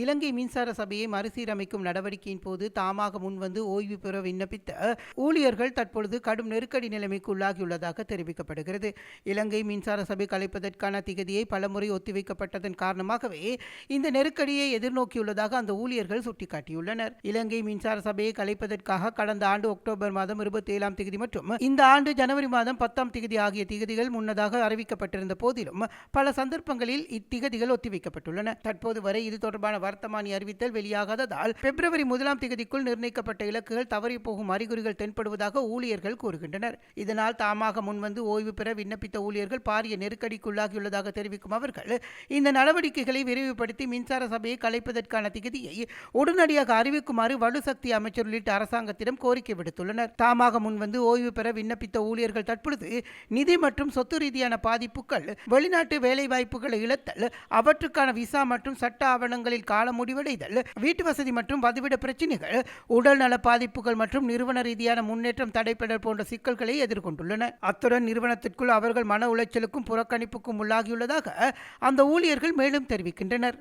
இலங்கை மின்சார சபையை மறுசீரமைக்கும் நடவடிக்கையின் போது தாமாக முன்வந்து ஓய்வு பெற விண்ணப்பித்த ஊழியர்கள் தற்பொழுது கடும் நெருக்கடி நிலைமைக்கு உள்ளாகியுள்ளதாக தெரிவிக்கப்படுகிறது. இலங்கை மின்சார சபை கலைப்பதற்கான திகதியை பலமுறை ஒத்திவைக்கப்பட்டதன் காரணமாகவே இந்த நெருக்கடியை எதிர்நோக்கியுள்ளதாக அந்த ஊழியர்கள் சுட்டிக்காட்டியுள்ளனர். இலங்கை மின்சார சபையை கலைப்பதற்காக கடந்த ஆண்டு அக்டோபர் மாதம் 27ஆம் தேதி மற்றும் இந்த ஆண்டு ஜனவரி மாதம் 10ஆம் தேதி ஆகிய திகதிகள் முன்னதாக அறிவிக்கப்பட்டிருந்த போதிலும் பல சந்தர்ப்பங்களில் இத்திகதிகள் ஒத்திவைக்கப்பட்டுள்ளன. தற்போது வரை இது தொடர்பான வர்த்தமானி அறிவித்தல் வெளியாகாததால் பிப்ரவரி 1ஆம் தேதிக்குள் நிர்ணயிக்கப்பட்ட இலக்குகள் தவறி போகும் அறிகுறிகள் தென்படுவதாக ஊழியர்கள் கூறுகின்றனர். இதனால் தாமாக முன்வந்து ஓய்வு பெற விண்ணப்பித்த ஊழியர்கள் பாரிய நெருக்கடிக்குள்ளாகியுள்ளதாக தெரிவிக்கும் அவர்கள் இந்த நடவடிக்கைகளை விரைவுபடுத்தி மின்சார சபையை கலைப்பதற்கான திகதியை உடனடியாக அறிவிக்குமாறு வலுசக்தி அமைச்சர் உள்ளிட்ட அரசாங்கத்திடம் கோரிக்கை விடுத்துள்ளனர். தாமாக முன்வந்து ஓய்வு பெற விண்ணப்பித்த ஊழியர்கள் தற்பொழுது நிதி மற்றும் சொத்து ரீதியான பாதிப்புகள், வெளிநாட்டு வேலைவாய்ப்புகளை இழத்தல், அவற்றுக்கான விசா மற்றும் சட்ட ஆவணங்களில் கால முடிவடைதல், வீட்டு வசதி மற்றும் வதிவிட பிரச்சினைகள், உடல் நல பாதிப்புகள் மற்றும் நிறுவன ரீதியான முன்னேற்றம் தடைபட போன்ற சிக்கல்களை எதிர்கொண்டுள்ளன. அத்துடன் நிறுவனத்திற்குள் அவர்கள் மன உளைச்சலுக்கும் புறக்கணிப்புக்கும் உள்ளாகியுள்ளதாக அந்த ஊழியர்கள் மேலும் தெரிவிக்கின்றனர்.